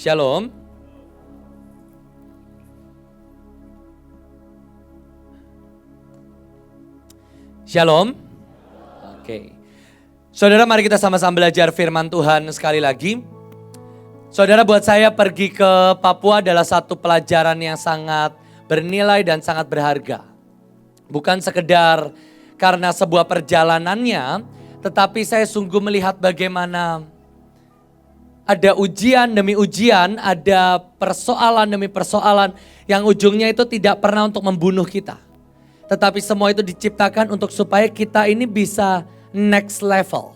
Shalom. Shalom. Oke. Saudara, mari kita sama-sama belajar firman Tuhan sekali lagi. Saudara, buat saya pergi ke Papua adalah satu pelajaran yang sangat bernilai dan sangat berharga. Bukan sekedar karena sebuah perjalanannya, tetapi saya sungguh melihat bagaimana ada ujian demi ujian, ada persoalan demi persoalan yang ujungnya itu tidak pernah untuk membunuh kita. Tetapi semua itu diciptakan untuk supaya kita ini bisa next level.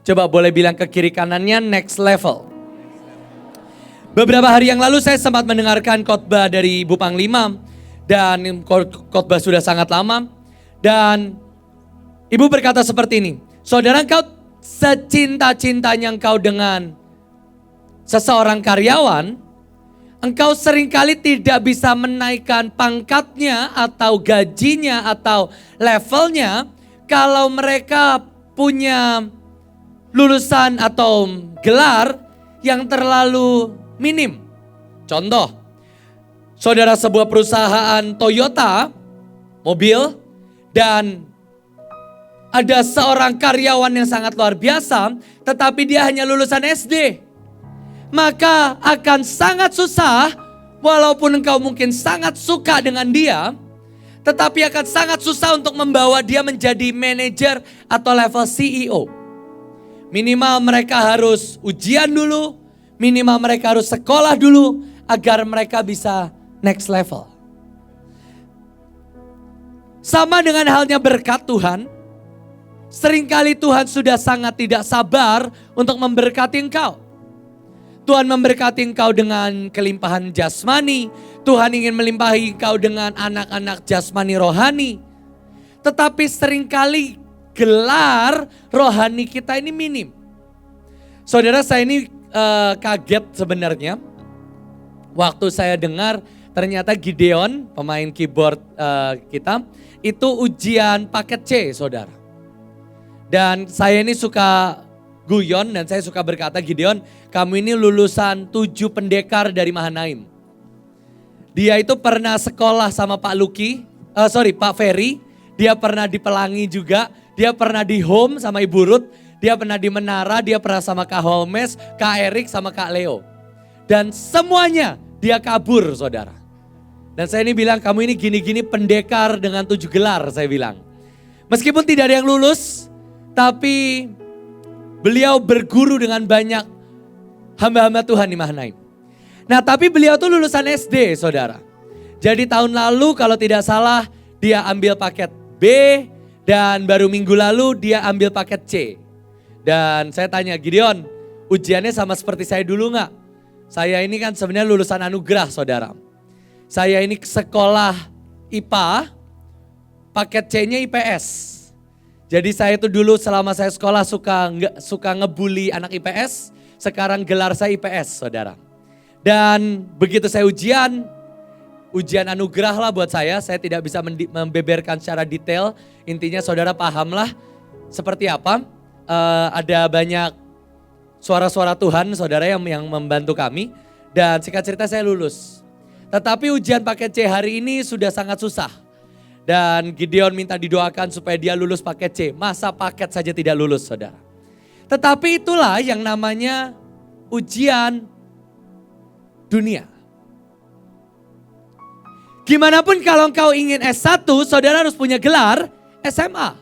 Coba boleh bilang ke kiri kanannya next level. Beberapa hari yang lalu saya sempat mendengarkan khotbah dari Ibu Panglima. Dan khotbah sudah sangat lama. Dan Ibu berkata seperti ini. Saudara, engkau secinta-cintanya engkau dengan seseorang karyawan, engkau seringkali tidak bisa menaikkan pangkatnya atau gajinya atau levelnya kalau mereka punya lulusan atau gelar yang terlalu minim. Contoh, saudara, sebuah perusahaan Toyota, mobil, dan ada seorang karyawan yang sangat luar biasa, tetapi dia hanya lulusan SD. Maka akan sangat susah, walaupun engkau mungkin sangat suka dengan dia, tetapi akan sangat susah untuk membawa dia menjadi manajer atau level CEO. Minimal mereka harus ujian dulu, minimal mereka harus sekolah dulu, agar mereka bisa next level. Sama dengan halnya berkat Tuhan, seringkali Tuhan sudah sangat tidak sabar untuk memberkati engkau. Tuhan memberkati engkau dengan kelimpahan jasmani. Tuhan ingin melimpahi engkau dengan anak-anak jasmani rohani. Tetapi seringkali gelar rohani kita ini minim. Saudara, saya ini kaget sebenarnya. Waktu saya dengar ternyata Gideon, pemain keyboard kita, itu ujian paket C, saudara. Dan saya ini suka guyon dan saya suka berkata, Gideon, kamu ini lulusan 7 pendekar dari Mahanaim. Dia itu pernah sekolah sama Pak Ferry. Dia pernah di Pelangi juga. Dia pernah di Home sama Ibu Ruth. Dia pernah di Menara. Dia pernah sama Kak Holmes, Kak Erik sama Kak Leo. Dan semuanya dia kabur, saudara. Dan saya ini bilang, kamu ini gini-gini pendekar dengan 7 gelar, saya bilang. Meskipun tidak ada yang lulus, tapi beliau berguru dengan banyak hamba-hamba Tuhan di Mahanaim. Nah, tapi beliau tuh lulusan SD, saudara. Jadi tahun lalu kalau tidak salah dia ambil paket B dan baru minggu lalu dia ambil paket C. Dan saya tanya, Gideon, ujiannya sama seperti saya dulu gak? Saya ini kan sebenarnya lulusan anugerah, saudara. Saya ini sekolah IPA, paket C-nya IPS. Jadi saya itu dulu selama saya sekolah suka ngebully anak IPS, sekarang gelar saya IPS, saudara. Dan begitu saya ujian anugerah lah buat saya tidak bisa membeberkan secara detail. Intinya saudara pahamlah seperti apa. Ada banyak suara-suara Tuhan, saudara, yang membantu kami. Dan singkat cerita saya lulus. Tetapi ujian paket C hari ini sudah sangat susah. Dan Gideon minta didoakan supaya dia lulus paket C. Masa paket saja tidak lulus, saudara. Tetapi itulah yang namanya ujian dunia. Gimanapun kalau engkau ingin S1, saudara harus punya gelar SMA.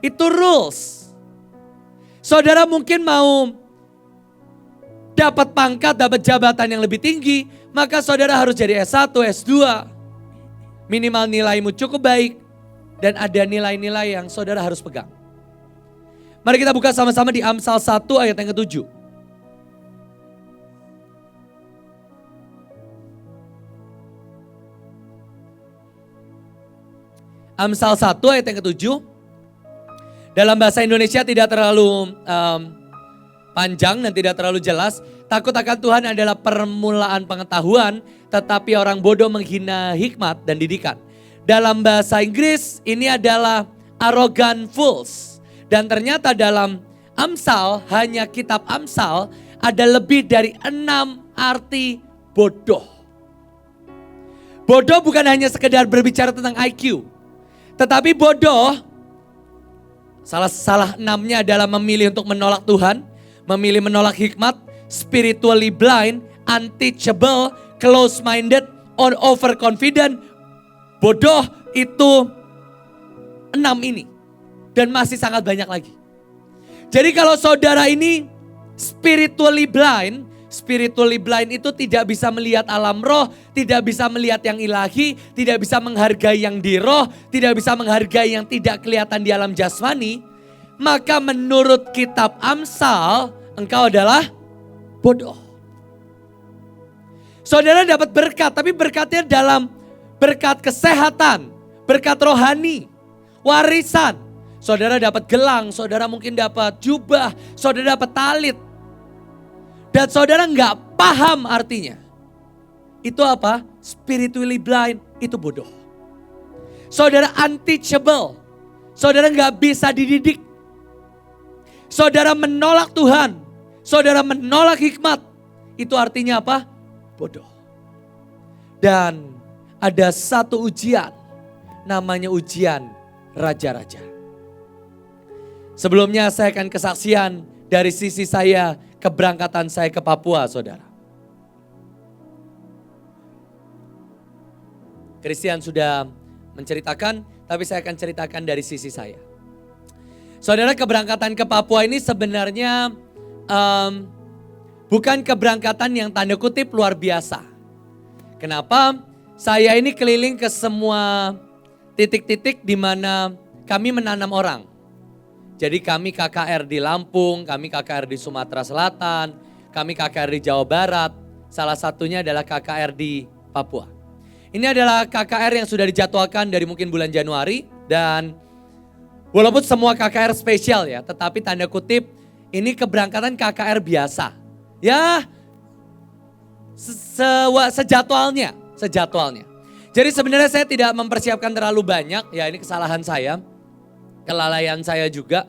Itu rules. Saudara mungkin mau dapat pangkat, dapat jabatan yang lebih tinggi, maka saudara harus jadi S1, S2. Minimal nilaimu cukup baik dan ada nilai-nilai yang saudara harus pegang. Mari kita buka sama-sama di Amsal 1 ayat yang ke-7. Amsal 1 ayat yang ke-7. Dalam bahasa Indonesia tidak terlalu panjang dan tidak terlalu jelas. Takut akan Tuhan adalah permulaan pengetahuan, tetapi orang bodoh menghina hikmat dan didikan. Dalam bahasa Inggris ini adalah arrogant fools. Dan ternyata dalam Amsal, hanya kitab Amsal ada lebih dari 6 arti bodoh. Bodoh bukan hanya sekedar berbicara tentang IQ. Tetapi bodoh, salah 6-nya adalah memilih untuk menolak Tuhan, memilih menolak hikmat, spiritually blind, unteachable, close-minded, overconfident. Bodoh itu 6 ini. Dan masih sangat banyak lagi. Jadi kalau saudara ini spiritually blind itu tidak bisa melihat alam roh, tidak bisa melihat yang ilahi, tidak bisa menghargai yang di roh, tidak bisa menghargai yang tidak kelihatan di alam jasmani. Maka menurut kitab Amsal, engkau adalah bodoh. Saudara dapat berkat, tapi berkatnya dalam berkat kesehatan, berkat rohani, warisan. Saudara dapat gelang, saudara mungkin dapat jubah, saudara dapat talit. Dan saudara nggak paham artinya. Itu apa? Spiritually blind, itu bodoh. Saudara unteachable, saudara nggak bisa dididik. Saudara menolak Tuhan, saudara menolak hikmat. Itu artinya apa? Bodoh. Dan ada satu ujian, namanya ujian raja-raja. Sebelumnya saya akan kesaksian dari sisi saya, keberangkatan saya ke Papua, saudara. Christian sudah menceritakan, tapi saya akan ceritakan dari sisi saya. Saudara, keberangkatan ke Papua ini sebenarnya bukan keberangkatan yang tanda kutip luar biasa. Kenapa? Saya ini keliling ke semua titik-titik di mana kami menanam orang. Jadi kami KKR di Lampung, kami KKR di Sumatera Selatan, kami KKR di Jawa Barat. Salah satunya adalah KKR di Papua. Ini adalah KKR yang sudah dijadwalkan dari mungkin bulan Januari. Dan walaupun semua KKR spesial ya, tetapi tanda kutip ini keberangkatan KKR biasa. Ya sejadwalnya. Jadi sebenarnya saya tidak mempersiapkan terlalu banyak, ya ini kesalahan saya, kelalaian saya juga.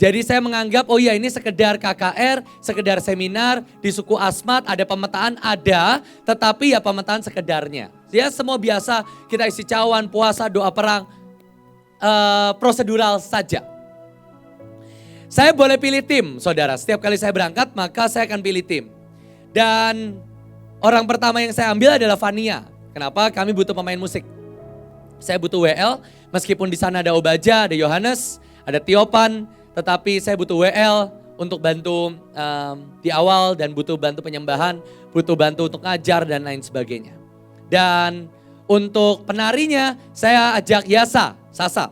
Jadi saya menganggap oh ya ini sekedar KKR, sekedar seminar di suku Asmat, ada pemetaan ada, tetapi ya pemetaan sekedarnya. Ya semua biasa, kita isi cawan, puasa, doa perang, prosedural saja. Saya boleh pilih tim, saudara. Setiap kali saya berangkat maka saya akan pilih tim. Dan orang pertama yang saya ambil adalah Vania. Kenapa? Kami butuh pemain musik. Saya butuh WL, meskipun di sana ada Obaja, ada Yohanes, ada Tiopan, tetapi saya butuh WL untuk bantu di awal dan butuh bantu penyembahan, butuh bantu untuk ngajar dan lain sebagainya. Dan untuk penarinya saya ajak Sasa.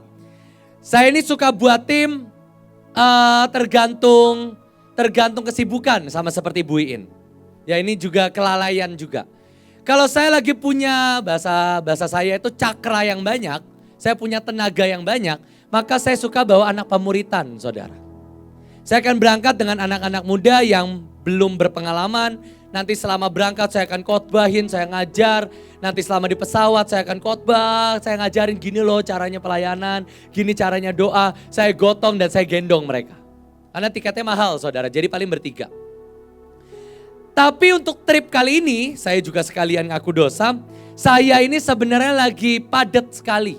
Saya ini suka buat tim tergantung kesibukan sama seperti Bu Iin. Ya ini juga kelalaian juga. Kalau saya lagi punya bahasa saya itu cakra yang banyak, saya punya tenaga yang banyak, maka saya suka bawa anak pemuritan, saudara. Saya akan berangkat dengan anak-anak muda yang belum berpengalaman. Nanti selama berangkat saya akan khotbahin, saya ngajar. Nanti selama di pesawat saya akan khotbah, saya ngajarin gini loh caranya pelayanan, gini caranya doa. Saya gotong dan saya gendong mereka. Karena tiketnya mahal, saudara, jadi paling bertiga. Tapi untuk trip kali ini, saya juga sekalian ngaku dosa, saya ini sebenarnya lagi padat sekali.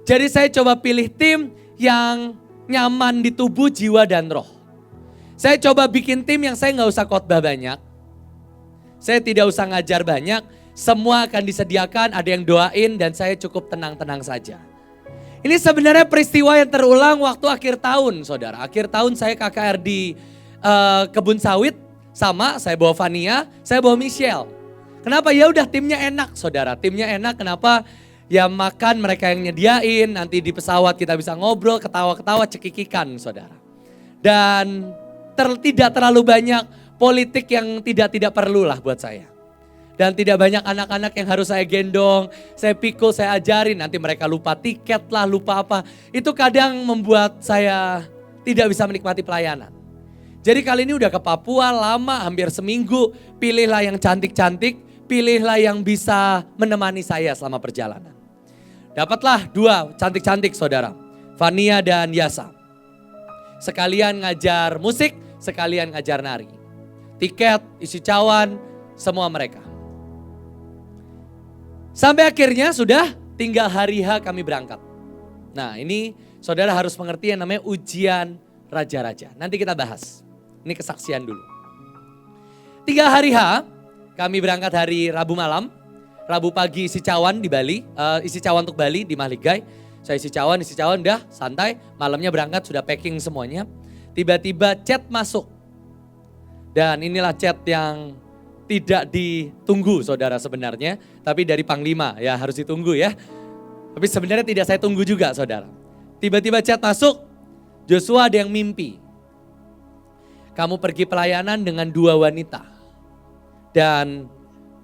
Jadi saya coba pilih tim yang nyaman di tubuh, jiwa, dan roh. Saya coba bikin tim yang saya gak usah khotbah banyak. Saya tidak usah ngajar banyak, semua akan disediakan, ada yang doain dan saya cukup tenang-tenang saja. Ini sebenarnya peristiwa yang terulang waktu akhir tahun, saudara. Akhir tahun saya KKR di Kebun Sawit. Sama, saya bawa Vania, saya bawa Michelle. Kenapa? Ya udah timnya enak, saudara. Timnya enak, kenapa? Ya makan mereka yang nyediain, nanti di pesawat kita bisa ngobrol, ketawa-ketawa, cekikikan, saudara. Dan tidak terlalu banyak politik yang tidak perlu lah buat saya. Dan tidak banyak anak-anak yang harus saya gendong, saya pikul, saya ajarin, nanti mereka lupa tiket lah, lupa apa. Itu kadang membuat saya tidak bisa menikmati pelayanan. Jadi kali ini udah ke Papua lama, hampir seminggu. Pilihlah yang cantik-cantik, pilihlah yang bisa menemani saya selama perjalanan. Dapatlah 2 cantik-cantik, saudara. Vania dan Yasa. Sekalian ngajar musik, sekalian ngajar nari. tiket, isi cawan, semua mereka. Sampai akhirnya sudah tinggal hari H kami berangkat. Nah ini saudara harus mengerti yang namanya ujian raja-raja. Nanti kita bahas. Ini kesaksian dulu. 3 hari H kami berangkat hari Rabu malam. Rabu pagi isi cawan di Bali. Isi cawan untuk Bali di Mahligai. Saya isi cawan udah santai. Malamnya berangkat sudah packing semuanya. Tiba-tiba chat masuk. Dan inilah chat yang tidak ditunggu saudara sebenarnya. Tapi dari Panglima ya harus ditunggu ya. Tapi sebenarnya tidak saya tunggu juga saudara. Tiba-tiba chat masuk. Joshua ada yang mimpi. Kamu pergi pelayanan dengan 2 wanita. Dan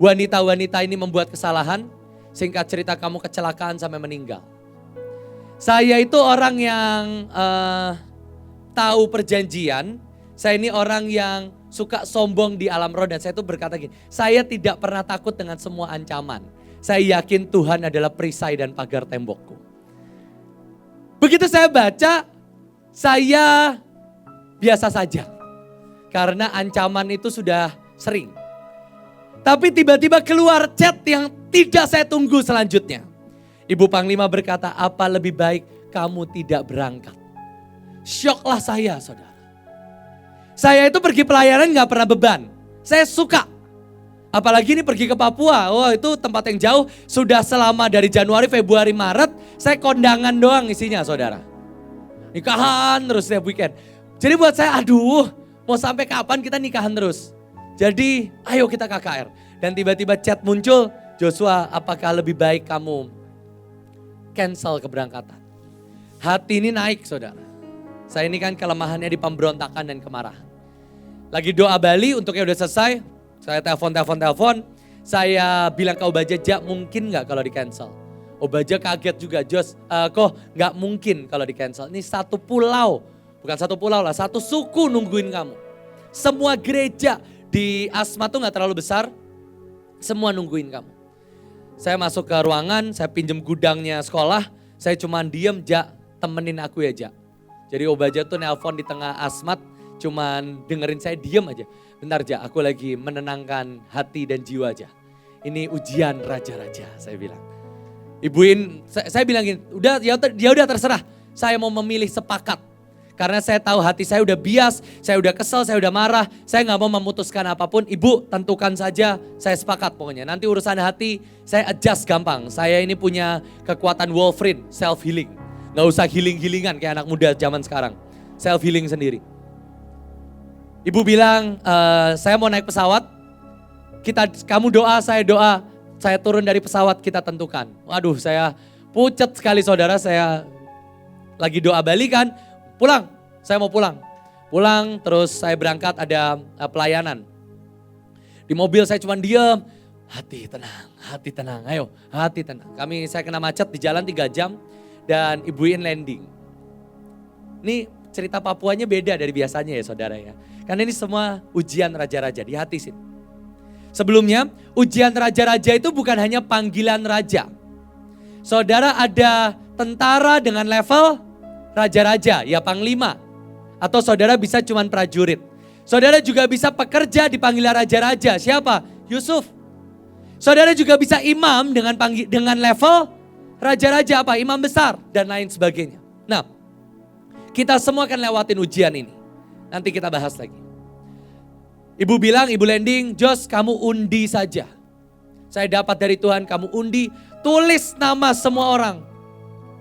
wanita-wanita ini membuat kesalahan. Singkat cerita kamu kecelakaan sampai meninggal. Saya itu orang yang tahu perjanjian. Saya ini orang yang suka sombong di alam roh dan saya itu berkata gini, saya tidak pernah takut dengan semua ancaman. Saya yakin Tuhan adalah perisai dan pagar tembokku. Begitu saya baca, saya biasa saja. Karena ancaman itu sudah sering. Tapi tiba-tiba keluar chat yang tidak saya tunggu selanjutnya. Ibu Panglima berkata, apa lebih baik kamu tidak berangkat. Syoklah saya saudara. Saya itu pergi pelayanan gak pernah beban. Saya suka. Apalagi ini pergi ke Papua. Wah itu tempat yang jauh. Sudah selama dari Januari, Februari, Maret. Saya kondangan doang isinya saudara. Nikahan terus setiap weekend. Jadi buat saya aduh mau sampai kapan kita nikahan terus. Jadi ayo kita KKR. Dan tiba-tiba chat muncul. Joshua apakah lebih baik kamu cancel keberangkatan. Hati ini naik saudara. Saya ini kan kelemahannya di pemberontakan dan kemarahan. Lagi doa Bali untuknya udah selesai. Saya telepon. Saya bilang ke Obaja, Jak mungkin gak kalau di cancel? Obaja kaget juga, Jos kok gak mungkin kalau di cancel? Ini satu pulau, bukan satu pulau lah, satu suku nungguin kamu. Semua gereja di Asmat tuh gak terlalu besar, semua nungguin kamu. Saya masuk ke ruangan, saya pinjem gudangnya sekolah, saya cuman diem, Jak temenin aku ya Jak. Jadi Obaja tuh nelpon di tengah Asmat, cuman dengerin saya diem aja. Bentar Jak, aku lagi menenangkan hati dan jiwa aja. Ini ujian raja-raja, saya bilang. Ibuin, saya bilang gini, udah ya udah terserah. Saya mau memilih sepakat. Karena saya tahu hati saya udah bias, saya udah kesel, saya udah marah. Saya gak mau memutuskan apapun, Ibu tentukan saja, saya sepakat pokoknya. Nanti urusan hati, saya adjust gampang. Saya ini punya kekuatan Wolverine, self healing. Gak usah healing-healingan kayak anak muda zaman sekarang. Self healing sendiri. Ibu bilang, saya mau naik pesawat. Kamu doa, saya doa. Saya turun dari pesawat, kita tentukan. Waduh, saya pucat sekali saudara. Saya lagi doa Bali kan. Pulang, saya mau pulang. Pulang, terus saya berangkat ada pelayanan. Di mobil saya cuma diam. Hati tenang, ayo hati tenang. Saya kena macet di jalan 3 jam. Dan ibuin landing. Ini cerita Papuanya beda dari biasanya ya saudara ya. Karena ini semua ujian raja-raja di hati sini. Sebelumnya ujian raja-raja itu bukan hanya panggilan raja. Saudara ada tentara dengan level raja-raja ya panglima. Atau saudara bisa cuman prajurit. Saudara juga bisa pekerja dipanggil raja-raja. Siapa? Yusuf. Saudara juga bisa imam dengan level raja-raja apa? Imam besar dan lain sebagainya. Nah, kita semua akan lewatin ujian ini. Nanti kita bahas lagi. Ibu bilang, Ibu landing, Jos kamu undi saja. Saya dapat dari Tuhan, kamu undi, tulis nama semua orang.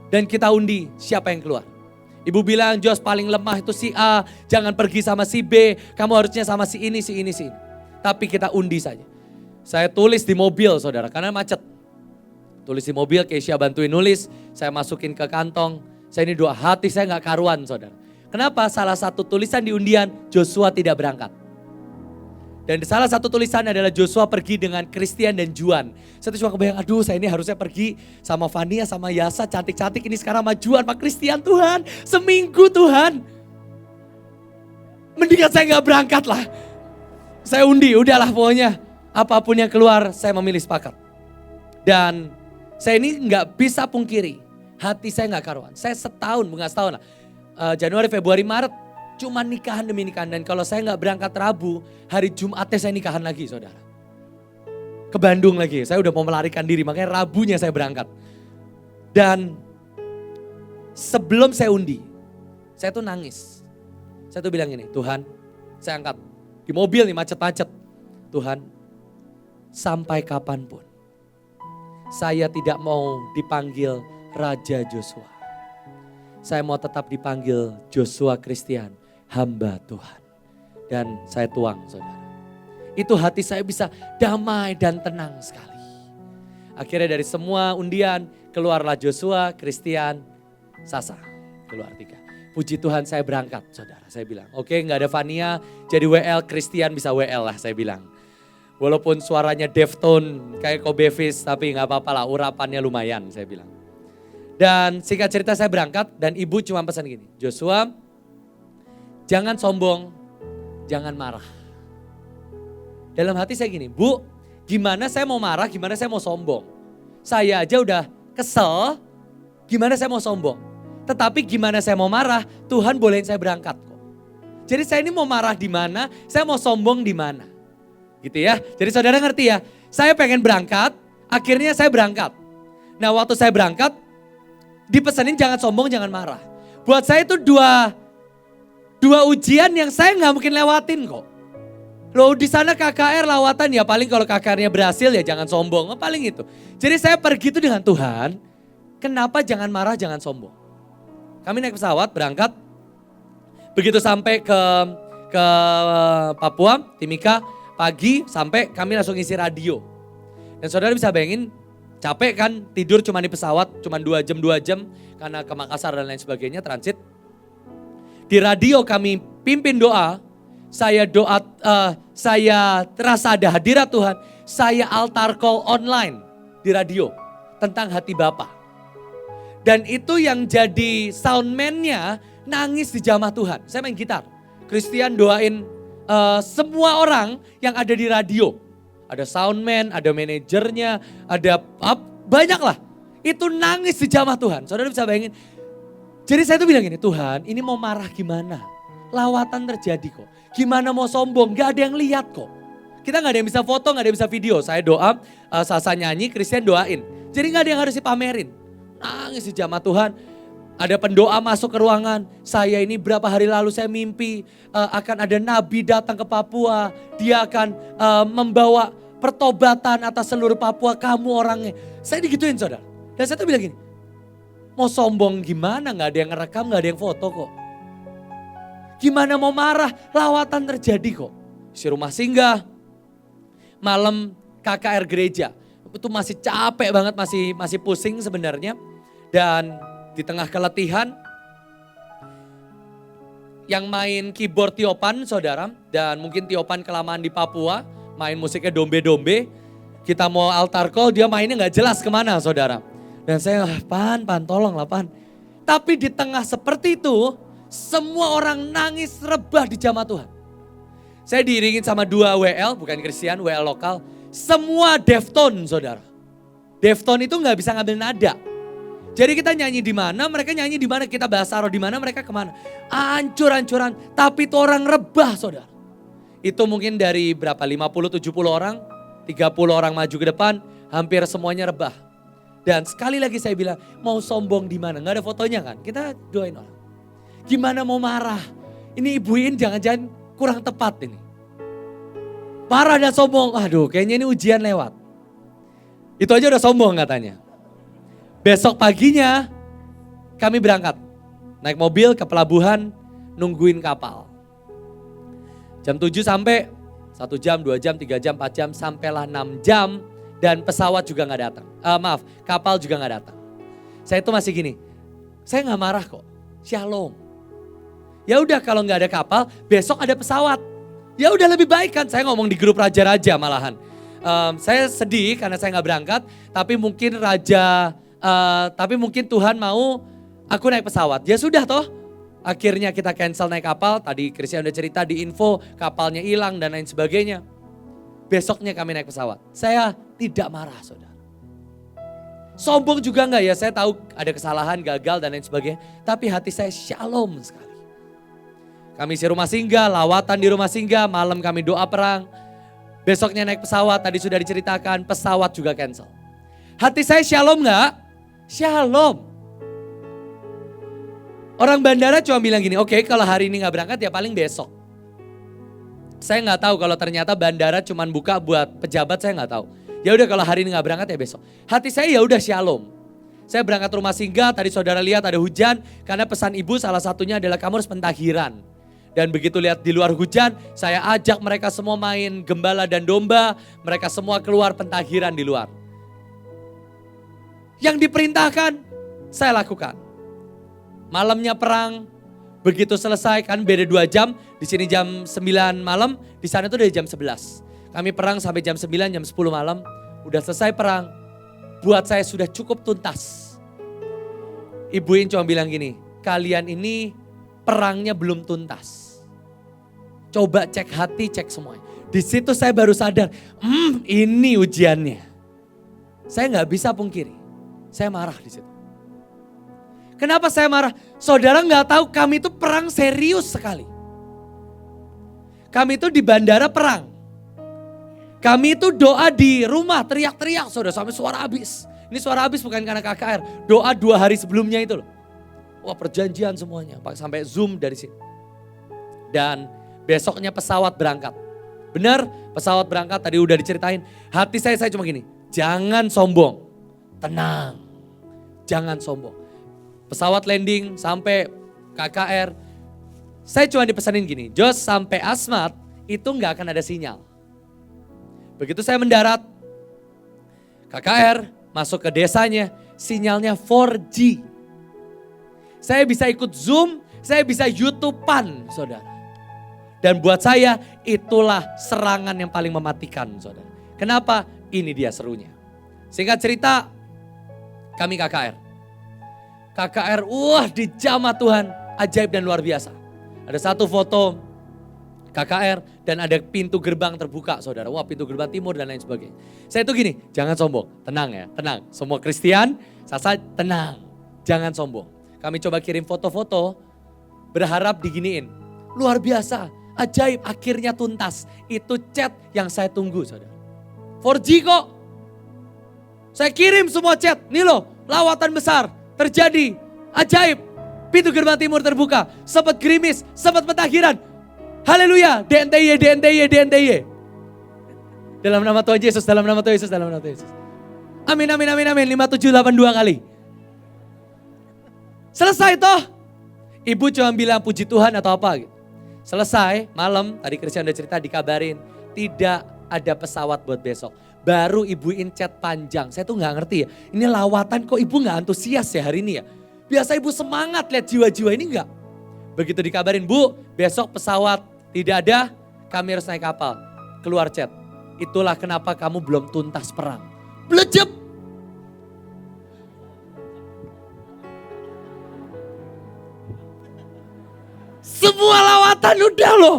Dan kita undi siapa yang keluar. Ibu bilang, Jos paling lemah itu si A, jangan pergi sama si B, kamu harusnya sama si ini. Tapi kita undi saja. Saya tulis di mobil saudara, karena macet. Tulis di mobil, Keisha bantuin nulis, saya masukin ke kantong. Saya ini doa hati saya gak karuan saudara. Kenapa? Salah satu tulisan di undian, Joshua tidak berangkat. Dan salah satu tulisan adalah Joshua pergi dengan Christian dan Juan. Saya tuh cuma kebayang, aduh saya ini harusnya pergi sama Fania, sama Yasa, cantik-cantik. Ini sekarang sama Juan, sama Christian Tuhan. Seminggu Tuhan. Mendingan saya gak berangkat lah. Saya undi, udahlah pokoknya. Apapun yang keluar, saya memilih sepakat. Dan saya ini gak bisa pungkiri. Hati saya gak karuan. Saya setahun, bukan setahun lah. Januari, Februari, Maret. Cuma nikahan demi nikahan. Dan kalau saya nggak berangkat Rabu, hari Jumatnya saya nikahan lagi saudara. Ke Bandung lagi, saya udah mau melarikan diri, makanya Rabunya saya berangkat. Dan sebelum saya undi, saya tuh nangis. Saya tuh bilang gini, Tuhan, saya angkat di mobil nih macet-macet. Tuhan, sampai kapanpun saya tidak mau dipanggil Raja Joshua. Saya mau tetap dipanggil Joshua Christian, hamba Tuhan. Dan saya tuang saudara. Itu hati saya bisa damai dan tenang sekali. Akhirnya dari semua undian keluarlah Joshua, Christian, Sasa. Keluar 3. Puji Tuhan saya berangkat saudara. Saya bilang oke gak ada Fania jadi WL, Christian bisa WL lah saya bilang. Walaupun suaranya Deftone kayak Kobevis tapi gak apa-apa lah urapannya lumayan saya bilang. Dan singkat cerita saya berangkat dan ibu cuma pesan gini. Joshua jangan sombong, jangan marah. Dalam hati saya gini, Bu gimana saya mau marah, gimana saya mau sombong. Saya aja udah kesel, gimana saya mau sombong. Tetapi gimana saya mau marah, Tuhan bolehin saya berangkat kok. Jadi saya ini mau marah di mana, saya mau sombong di mana. Gitu ya. Jadi saudara ngerti ya, saya pengen berangkat, akhirnya saya berangkat. Nah waktu saya berangkat, dipesanin jangan sombong, jangan marah. Buat saya itu dua ujian yang saya nggak mungkin lewatin kok. Loh di sana KKR lawatan ya paling kalau KKR-nya berhasil ya jangan sombong, paling itu. Jadi saya pergi itu dengan Tuhan, kenapa jangan marah, jangan sombong. Kami naik pesawat berangkat, begitu sampai ke Papua, Timika, pagi sampai kami langsung isi radio. Dan saudara bisa bayangin capek kan tidur cuma di pesawat, cuma 2 jam karena ke Makassar dan lain sebagainya transit. Di radio kami pimpin doa, saya terasa ada hadirat Tuhan, saya altar call online di radio tentang hati Bapa. Dan itu yang jadi soundman-nya nangis di jamah Tuhan. Saya main gitar. Christian doain semua orang yang ada di radio. Ada soundman, ada manajernya, ada banyak lah. Itu nangis di jamah Tuhan. Saudara bisa bayangin. Jadi saya tuh bilang gini, Tuhan ini mau marah gimana? Lawatan terjadi kok. Gimana mau sombong? Gak ada yang lihat kok. Kita gak ada yang bisa foto, gak ada yang bisa video. Saya doa, Sasa nyanyi, Christian doain. Jadi gak ada yang harus dipamerin. Nangis di jamah Tuhan. Ada pendoa masuk ke ruangan. Saya ini berapa hari lalu saya mimpi akan ada nabi datang ke Papua. Dia akan membawa pertobatan atas seluruh Papua. Kamu orangnya. Saya digituin saudara. Dan saya tuh bilang gini. Mau sombong gimana? Gak ada yang ngerekam, gak ada yang foto kok. Gimana mau marah? Lawatan terjadi kok. Si rumah singgah. Malam KKR gereja. Itu masih capek banget, masih pusing sebenarnya. Dan di tengah keletihan, yang main keyboard Tiopan saudara, dan mungkin Tiopan kelamaan di Papua, main musiknya dombe-dombe. Kita mau altar call, dia mainnya gak jelas kemana saudara. Dan saya, Pan, tolong lah Pan. Tapi di tengah seperti itu, semua orang nangis rebah di jamah Tuhan. Saya diiringin sama 2 WL, bukan Christian, WL lokal. Semua Deftone saudara. Deftone itu gak bisa ngambil nada. Jadi kita nyanyi di mana, mereka nyanyi di mana, kita bahasa roh di mana, mereka kemana. Hancur-hancuran, tapi itu orang rebah saudara. Itu mungkin dari berapa, 50-70 orang, 30 orang maju ke depan, hampir semuanya rebah. Dan sekali lagi saya bilang, mau sombong di mana, gak ada fotonya kan, kita doain orang. Gimana mau marah, ini ibuin jangan-jangan kurang tepat ini. Marah dan sombong, aduh kayaknya ini ujian lewat. Itu aja udah sombong katanya. Besok paginya kami berangkat. Naik mobil ke pelabuhan, nungguin kapal. Jam 7 sampai 1 jam, 2 jam, 3 jam, 4 jam, sampailah 6 jam. Dan pesawat juga gak datang. Kapal juga gak datang. Saya itu masih gini, saya gak marah kok, shalom. Ya udah kalau gak ada kapal, besok ada pesawat. Ya udah lebih baik kan, saya ngomong di grup raja-raja malahan. Saya sedih karena saya gak berangkat, tapi mungkin Tuhan mau aku naik pesawat. Ya sudah toh, akhirnya kita cancel naik kapal. Tadi Christian udah cerita di info, kapalnya hilang dan lain sebagainya. Besoknya kami naik pesawat. Saya tidak marah saudara. Sombong juga enggak ya, saya tahu ada kesalahan, gagal dan lain sebagainya. Tapi hati saya shalom sekali. Kami isi rumah singgah, lawatan di rumah singgah, malam kami doa perang. Besoknya naik pesawat, tadi sudah diceritakan, pesawat juga cancel. Hati saya shalom gak? Shalom. Orang bandara cuma bilang gini, oke, kalau hari ini gak berangkat ya paling besok. Saya gak tahu kalau ternyata bandara cuma buka buat pejabat, saya gak tahu. Ya udah kalau hari ini gak berangkat ya besok. Hati saya ya udah shalom. Saya berangkat rumah singgah, tadi saudara lihat ada hujan, karena pesan ibu salah satunya adalah kamu harus pentahiran. Dan begitu lihat di luar hujan, saya ajak mereka semua main gembala dan domba, mereka semua keluar pentahiran di luar. Yang diperintahkan, saya lakukan. Malamnya perang, begitu selesai kan beda 2 jam, di sini jam 9 malam, di sana itu dari jam 11. Kami perang sampai jam 9, jam 10 malam, udah selesai perang. Buat saya sudah cukup tuntas. Ibuin cuma bilang gini, kalian ini perangnya belum tuntas. Coba cek hati, cek semuanya. Di situ saya baru sadar, ini ujiannya. Saya gak bisa pungkiri, saya marah di situ. Kenapa saya marah? Saudara gak tahu kami itu perang serius sekali. Kami itu di bandara perang. Kami itu doa di rumah teriak-teriak saudara sampai suara habis. Ini suara habis bukan karena KKR. Doa 2 hari sebelumnya itu loh. Wah perjanjian semuanya. Sampai Zoom dari sini. Dan besoknya pesawat berangkat. Benar pesawat berangkat tadi udah diceritain. Hati saya cuma gini. Jangan sombong. Tenang. Jangan sombong. Pesawat landing sampai KKR. Saya cuma dipesanin gini. Jos sampai Asmat itu gak akan ada sinyal. Begitu saya mendarat, KKR masuk ke desanya, sinyalnya 4G. Saya bisa ikut Zoom, saya bisa YouTube-an, saudara. Dan buat saya itulah serangan yang paling mematikan, saudara. Kenapa? Ini dia serunya. Singkat cerita, kami KKR. KKR, wah dijamah Tuhan, ajaib dan luar biasa. Ada satu foto KKR dan ada pintu gerbang terbuka saudara. Wah pintu gerbang timur dan lain sebagainya. Saya itu gini, jangan sombong, tenang ya, tenang. Semua Kristen, Sasa tenang, jangan sombong. Kami coba kirim foto-foto, berharap diginiin. Luar biasa, ajaib akhirnya tuntas. Itu chat yang saya tunggu saudara. 4G kok. Saya kirim semua chat, nih loh lawatan besar terjadi, ajaib. Pintu gerbang timur terbuka, sempat gerimis, sempat pentahiran. Haleluya, DNTY, DNTY, DNTY. Dalam nama Tuhan Yesus, dalam nama Tuhan Yesus, dalam nama Tuhan Yesus. Amin, amin, amin, amin. 5782 kali. Selesai toh. Ibu cuma bilang puji Tuhan atau apa gitu. Selesai, malam, tadi Christian udah cerita dikabarin. Tidak ada pesawat buat besok. Baru ibuin chat panjang. Saya tuh gak ngerti ya. Ini lawatan kok ibu gak antusias ya hari ini ya. Biasa ibu semangat lihat jiwa-jiwa ini enggak. Begitu dikabarin, Bu, besok pesawat tidak ada, kami harus naik kapal. Keluar chat. Itulah kenapa kamu belum tuntas perang. Blejep. Semua lawatan udah loh.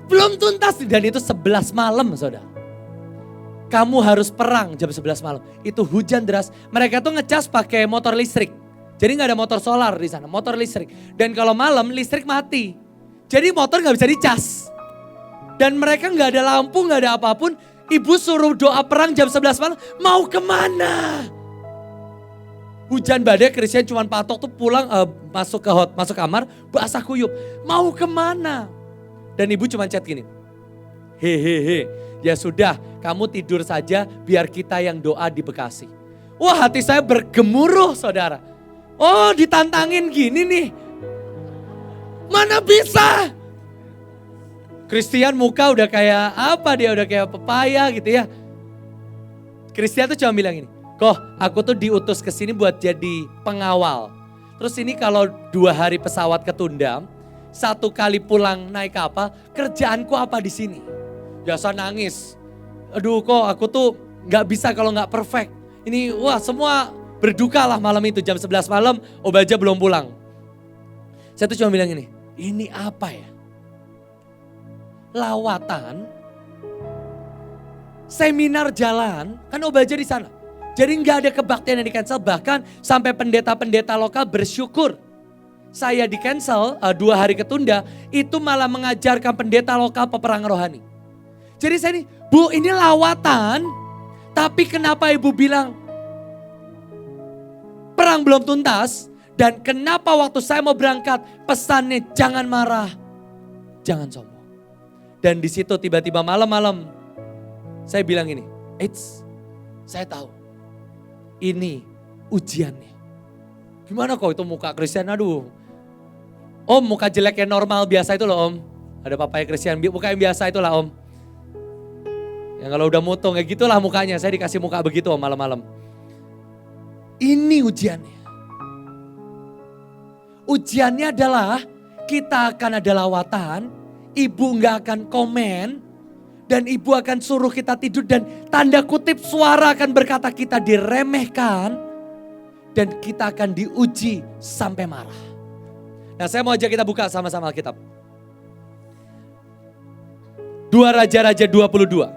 Belum tuntas. Dan itu 11 malam saudara. Kamu harus perang jam 11 malam. Itu hujan deras. Mereka tuh ngecas pakai motor listrik. Jadi gak ada motor solar di sana, motor listrik. Dan kalau malam listrik mati. Jadi motor gak bisa dicas. Dan mereka gak ada lampu, gak ada apapun. Ibu suruh doa perang jam 11 malam, mau kemana? Hujan badai, Christian cuma patok tuh pulang masuk kamar, basah kuyup. Mau kemana? Dan ibu cuma chat gini. Hehehe, ya sudah kamu tidur saja biar kita yang doa di Bekasi. Wah hati saya bergemuruh saudara. Oh ditantangin gini nih. Mana bisa? Christian muka udah kayak apa dia, udah kayak pepaya gitu ya. Christian tuh cuma bilang gini, Koh aku tuh diutus ke sini buat jadi pengawal. Terus ini kalau 2 hari pesawat ketunda, 1 kali pulang naik kapal, kerjaanku apa di sini? Biasa nangis. Aduh kok aku tuh gak bisa kalau gak perfect. Ini wah semua berduka lah malam itu jam 11 malam, Obaja belum pulang. Saya tuh cuma bilang ini apa ya? Lawatan, seminar jalan, kan Obaja di sana. Jadi nggak ada kebaktian yang di cancel, bahkan sampai pendeta-pendeta lokal bersyukur. saya di cancel, 2 hari ketunda, itu malah mengajarkan pendeta lokal peperangan rohani. Jadi saya ini, Bu ini lawatan, tapi kenapa ibu bilang perang belum tuntas? Dan kenapa waktu saya mau berangkat pesannya jangan marah, jangan sombong. Dan di situ tiba-tiba malam-malam saya bilang ini, saya tahu ini ujiannya. Gimana kok itu muka Kristen, aduh. Om muka jelek yang normal biasa itu loh om. Ada papaya Kristen, muka yang biasa itulah om. Yang kalau udah motong kayak gitulah mukanya, saya dikasih muka begitu om malam-malam. Ini ujiannya. Ujiannya adalah kita akan ada lawatan, ibu gak akan komen, dan ibu akan suruh kita tidur dan tanda kutip suara akan berkata kita diremehkan, dan kita akan diuji sampai marah. Nah saya mau ajak kita buka sama-sama Alkitab. 2 Raja-Raja 22.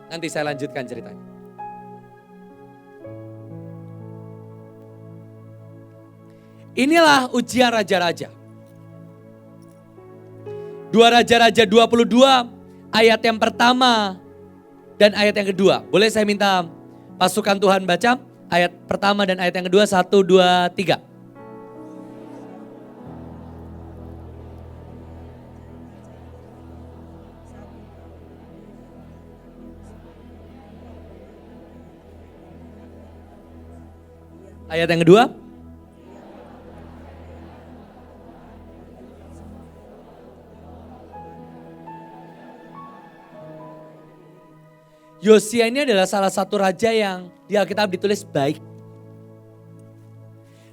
Nanti saya lanjutkan ceritanya. Inilah ujian raja-raja. 2 Raja-Raja 22 ayat yang pertama dan ayat yang kedua. Boleh saya minta pasukan Tuhan baca ayat pertama dan ayat yang kedua, 1, 2, 3. Ayat yang kedua. Yosia ini adalah salah satu raja yang di Alkitab ditulis baik.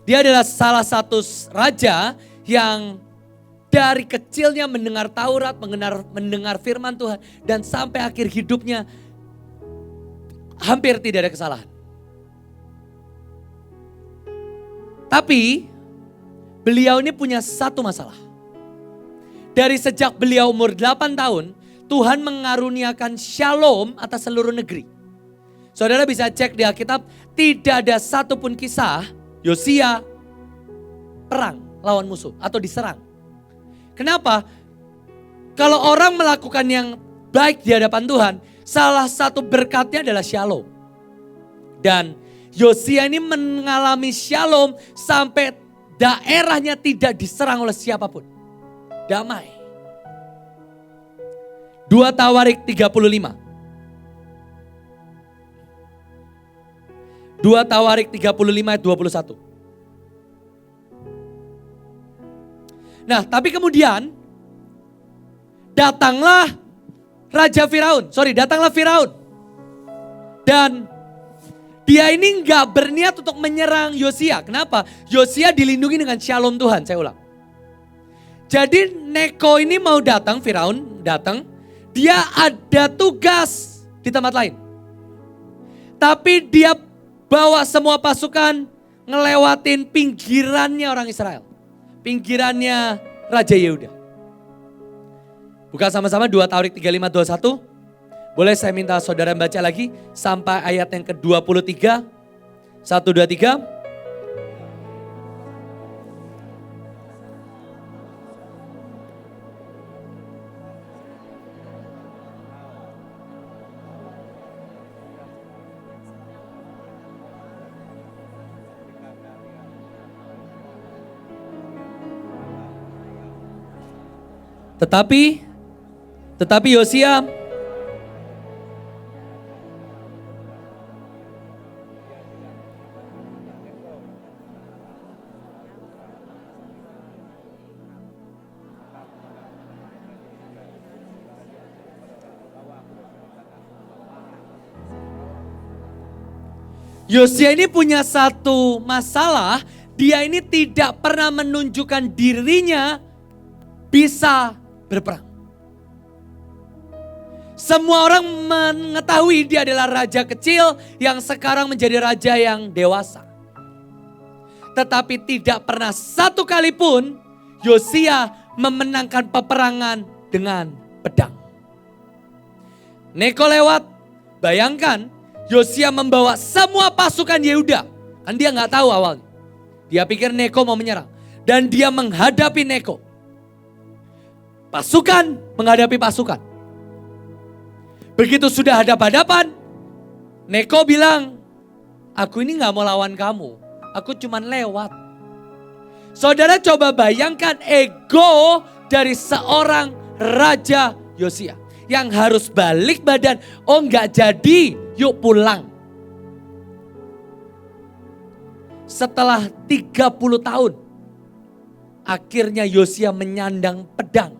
Dia adalah salah satu raja yang dari kecilnya mendengar Taurat, mendengar firman Tuhan. Dan sampai akhir hidupnya hampir tidak ada kesalahan. Tapi beliau ini punya satu masalah. Dari sejak beliau umur 8 tahun, Tuhan mengaruniakan shalom atas seluruh negeri. Saudara bisa cek di Alkitab, tidak ada satupun kisah Yosia perang lawan musuh atau diserang. Kenapa? Kalau orang melakukan yang baik di hadapan Tuhan, salah satu berkatnya adalah shalom. Dan Yosia ini mengalami shalom sampai daerahnya tidak diserang oleh siapapun. Damai. 2 Tawarik 35. 2 Tawarik 35 ayat 21. Nah, tapi kemudian datanglah datanglah Firaun. Dan dia ini enggak berniat untuk menyerang Yosia. Kenapa? Yosia dilindungi dengan shalom Tuhan, saya ulang. Jadi Neko ini mau datang, Firaun datang. Dia ada tugas di tempat lain. Tapi dia bawa semua pasukan ngelewatin pinggirannya orang Israel. Pinggirannya Raja Yehuda. Buka sama-sama 2 Tawarik 35, 21. Boleh saya minta saudara baca lagi sampai ayat yang ke-23. 1, 2, 3. Tetapi Yosia ini punya satu masalah, dia ini tidak pernah menunjukkan dirinya bisa berperang. Semua orang mengetahui dia adalah raja kecil yang sekarang menjadi raja yang dewasa. Tetapi tidak pernah satu kali pun Yosia memenangkan peperangan dengan pedang. Neko lewat, bayangkan Yosia membawa semua pasukan Yehuda. Kan dia gak tahu awalnya. Dia pikir Neko mau menyerang. Dan dia menghadapi Neko. Pasukan menghadapi pasukan. Begitu sudah hadap-hadapan, Neko bilang, aku ini gak mau lawan kamu. Aku cuman lewat. Saudara coba bayangkan ego dari seorang Raja Yosia. Yang harus balik badan, oh gak jadi, yuk pulang. Setelah 30 tahun, akhirnya Yosia menyandang pedang.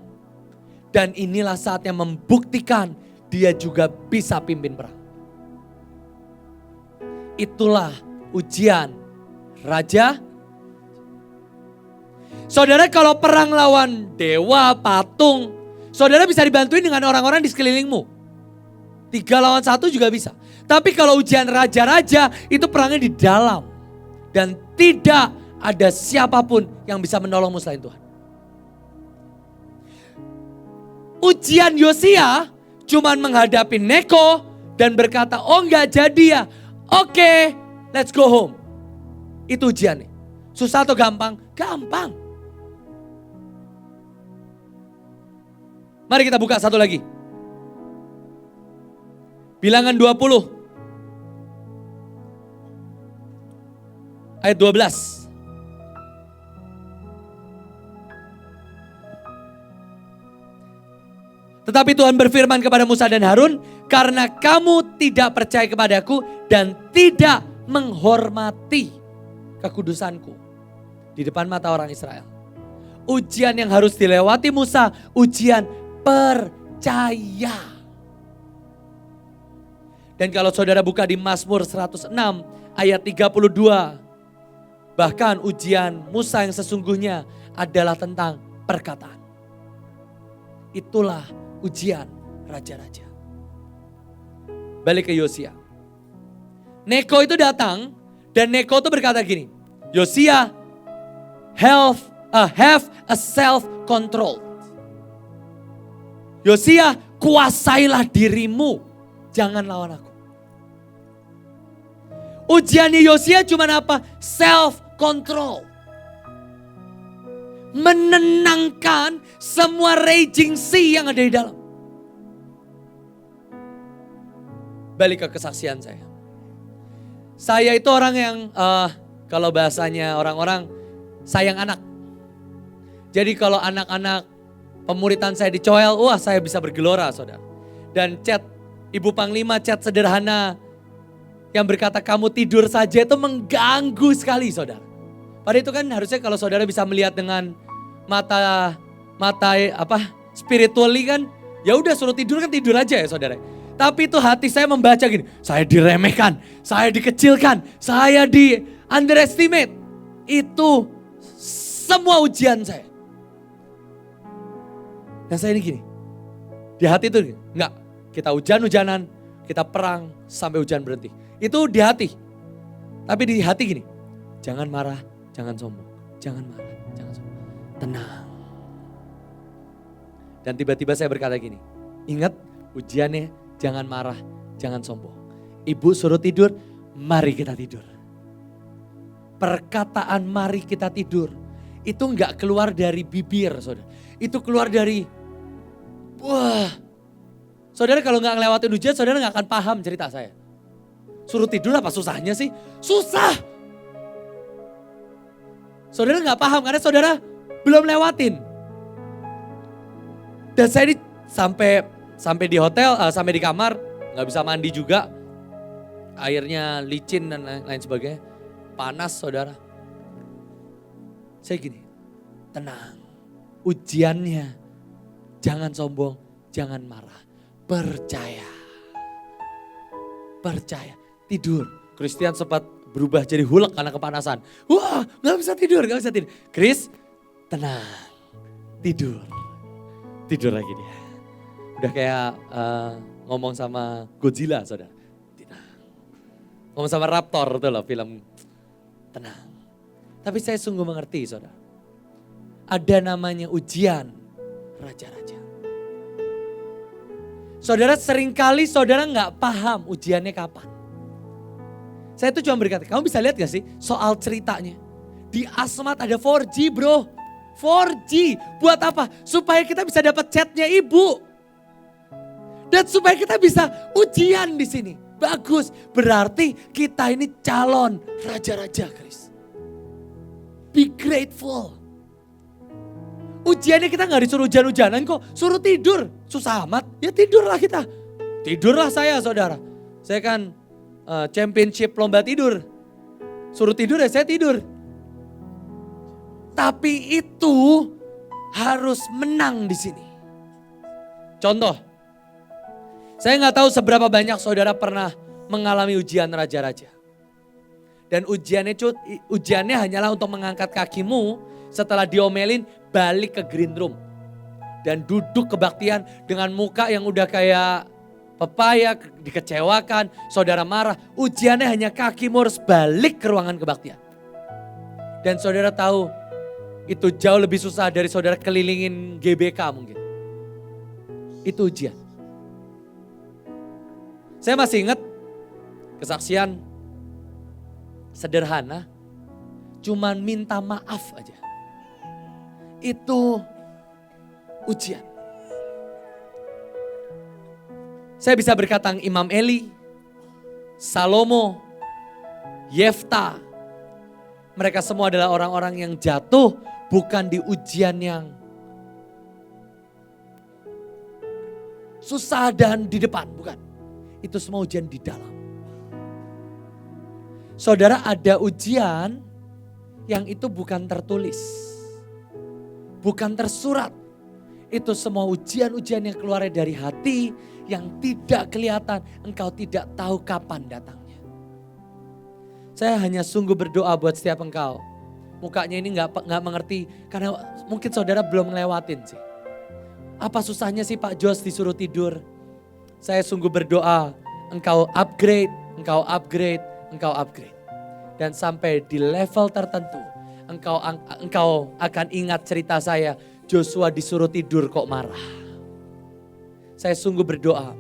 Dan inilah saatnya membuktikan dia juga bisa pimpin perang. Itulah ujian Raja. Saudara kalau perang lawan dewa, patung, saudara bisa dibantuin dengan orang-orang di sekelilingmu. 3 lawan 1 juga bisa. Tapi kalau ujian raja-raja itu perangnya di dalam. Dan tidak ada siapapun yang bisa menolongmu selain Tuhan. Ujian Yosia cuman menghadapi Neko dan berkata, oh enggak jadi ya. Oke, let's go home. Itu ujiannya. Susah atau gampang? Gampang. Mari kita buka satu lagi. Bilangan 20. Ayat 12. Tetapi Tuhan berfirman kepada Musa dan Harun, karena kamu tidak percaya kepadaku dan tidak menghormati kekudusanku di depan mata orang Israel. Ujian yang harus dilewati Musa, ujian percaya. Dan kalau saudara buka di Mazmur 106 ayat 32, bahkan ujian Musa yang sesungguhnya adalah tentang perkataan. Itulah ujian raja-raja. Balik ke Yosia. Neko itu datang dan Neko itu berkata gini, Yosia, have a self-control. Yosia, kuasailah dirimu, jangan lawan aku. Ujiannya Yosia cuma apa? Self-control. Menenangkan semua raging sea yang ada di dalam. Balik ke kesaksian saya. Saya itu orang yang kalau bahasanya orang-orang sayang anak. Jadi kalau anak-anak pemuritan saya dicoel, wah saya bisa bergelora saudara. Dan chat Ibu Panglima, chat sederhana yang berkata kamu tidur saja itu mengganggu sekali saudara. Padahal itu kan harusnya kalau saudara bisa melihat dengan mata spiritually kan, ya udah suruh tidur kan tidur aja ya saudara. Tapi itu hati saya membaca gini, saya diremehkan, saya dikecilkan, saya di underestimate. Itu semua ujian saya. Dan saya ini gini, di hati itu enggak, kita hujan-hujanan, kita perang sampai hujan berhenti. Itu di hati. Tapi di hati gini, jangan marah, jangan sombong, jangan marah, jangan sombong. Tenang. Dan tiba-tiba saya berkata gini, ingat ujiannya jangan marah, jangan sombong. Ibu suruh tidur, mari kita tidur. Perkataan mari kita tidur, itu enggak keluar dari bibir saudara. Itu keluar dari, wah. Saudara kalau enggak ngelewatin ujian, saudara enggak akan paham cerita saya. Suruh tidur apa susahnya sih? Susah. Saudara enggak paham karena saudara belum lewatin. Dan saya ini sampai di hotel, sampai di kamar, nggak bisa mandi juga. Airnya licin dan lain sebagainya. Panas saudara. Saya gini, tenang. Ujiannya, jangan sombong, jangan marah. Percaya. Percaya. Tidur. Christian sempat berubah jadi hulek karena kepanasan. Wah, nggak bisa tidur. Chris, tenang. Tidur. Tidur lagi dia. Udah kayak ngomong sama Godzilla saudara. Tenang. Ngomong sama Raptor itu loh film. Tenang. Tapi saya sungguh mengerti saudara. Ada namanya ujian raja-raja. Saudara seringkali saudara gak paham ujiannya kapan. Saya tuh cuma berkata, kamu bisa lihat gak sih soal ceritanya. Di Asmat ada 4G bro. 4G. Buat apa? Supaya kita bisa dapat chatnya ibu. Dan supaya kita bisa ujian di sini. Bagus. Berarti kita ini calon raja-raja, Chris. Be grateful. Ujiannya kita gak disuruh hujan-hujanan kok. Suruh tidur. Susah amat. Ya tidurlah kita. Tidurlah saya saudara. Saya kan championship lomba tidur. Suruh tidur ya saya tidur. Tapi itu harus menang di sini. Contoh, saya nggak tahu seberapa banyak saudara pernah mengalami ujian raja-raja. Dan ujiannya hanyalah untuk mengangkat kakimu setelah diomelin balik ke green room. Dan duduk kebaktian dengan muka yang udah kayak pepaya, dikecewakan, saudara marah. Ujiannya hanya kakimu harus balik ke ruangan kebaktian. Dan saudara tahu, itu jauh lebih susah dari saudara kelilingin GBK mungkin. Itu ujian. Saya masih ingat kesaksian sederhana. Cuman minta maaf aja. Itu ujian. Saya bisa berkata Imam Eli, Salomo, Yefta. Mereka semua adalah orang-orang yang jatuh bukan di ujian yang susah dan di depan, bukan. Itu semua ujian di dalam. Saudara, ada ujian yang itu bukan tertulis, bukan tersurat. Itu semua ujian-ujian yang keluar dari hati yang tidak kelihatan, engkau tidak tahu kapan datangnya. Saya hanya sungguh berdoa buat setiap engkau. Mukanya ini nggak mengerti karena mungkin saudara belum ngelewatin sih. Apa susahnya sih Pak Jos disuruh tidur? Saya sungguh berdoa engkau upgrade, engkau upgrade, engkau upgrade. Dan sampai di level tertentu engkau akan ingat cerita saya, Joshua disuruh tidur kok marah. Saya sungguh berdoa,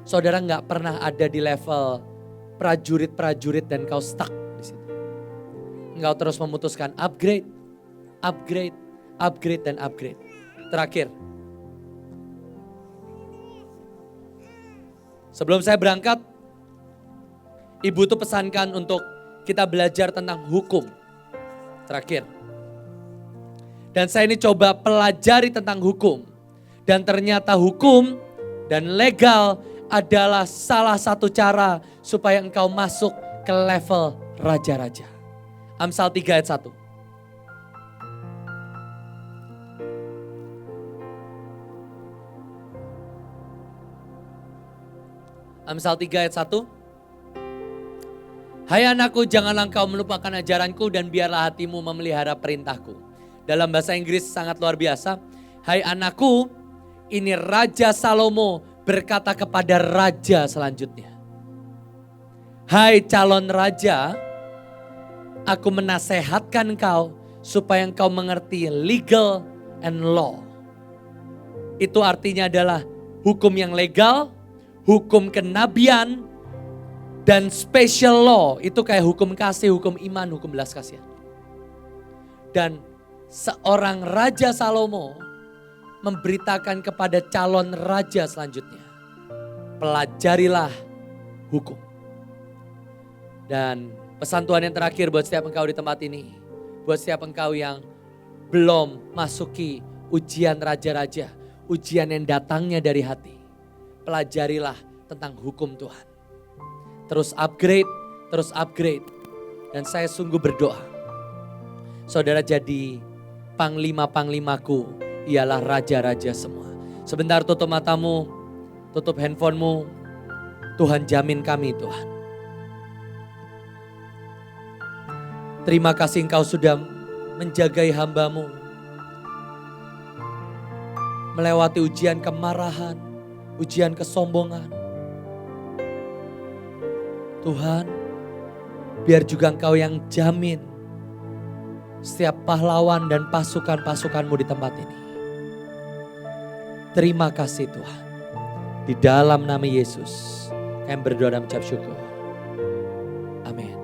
saudara nggak pernah ada di level prajurit-prajurit dan kau stuck di situ. Engkau terus memutuskan upgrade, upgrade, upgrade dan upgrade. Terakhir, sebelum saya berangkat, ibu tuh pesankan untuk kita belajar tentang hukum. Terakhir. Dan saya ini coba pelajari tentang hukum. Dan ternyata hukum dan legal adalah salah satu cara supaya engkau masuk ke level raja-raja. Amsal 3 ayat 1. Amsal 3 ayat 1. Hai anakku, janganlah engkau melupakan ajaranku dan biarlah hatimu memelihara perintahku. Dalam bahasa Inggris sangat luar biasa. Hai anakku, ini Raja Salomo berkata kepada raja selanjutnya. Hai calon raja, aku menasehatkan engkau supaya engkau mengerti legal and law. Itu artinya adalah hukum yang legal, hukum kenabian, dan special law. Itu kayak hukum kasih, hukum iman, hukum belas kasihan. Dan seorang Raja Salomo memberitakan kepada calon raja selanjutnya. Pelajarilah hukum. Dan pesan Tuhan yang terakhir buat setiap engkau di tempat ini. Buat setiap engkau yang belum masuki ujian raja-raja. Ujian yang datangnya dari hati. Pelajarilah tentang hukum Tuhan. Terus upgrade, terus upgrade. Dan saya sungguh berdoa. Saudara jadi panglima-panglimaku, ialah raja-raja semua. Sebentar tutup matamu, tutup handphonemu. Tuhan jamin kami Tuhan. Terima kasih engkau sudah menjagai hambamu. Melewati ujian kemarahan, ujian kesombongan. Tuhan, biar juga engkau yang jamin setiap pahlawan dan pasukan-pasukanmu di tempat ini. Terima kasih Tuhan. Di dalam nama Yesus, kami berdoa dan mengucap syukur. Amin.